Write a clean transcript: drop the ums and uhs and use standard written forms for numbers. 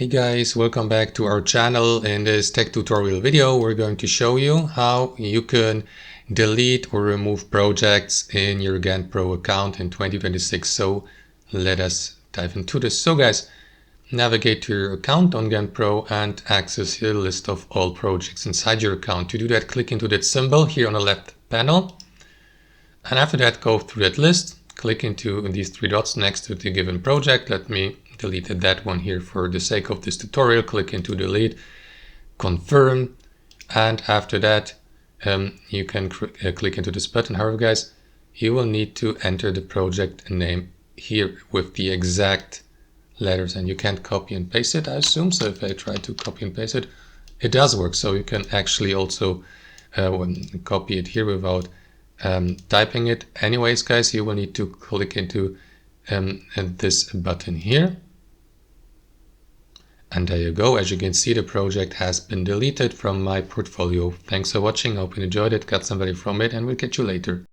Hey guys, welcome back to our channel. In this tech tutorial video, we're going to show you how you can delete or remove projects in your GanttPro account in 2026. So let us dive into this. So guys, navigate to your account on GanttPro and access the list of all projects inside your account. To do that, click into that symbol here on the left panel. And after that, go through that list. Click into these three dots next to the given project. Let me delete that one here for the sake of this tutorial. Click into delete, confirm, and after that you can click into this button. However guys, you will need to enter the project name here with the exact letters, and you can't copy and paste it, I assume. So if I try to copy and paste it, it does work. So you can actually also copy it here without typing it. Anyways guys, you will need to click into this button here, and there you go. As you can see, the project has been deleted from my portfolio. Thanks for watching, hope you enjoyed it, got some value from it, and we'll catch you later.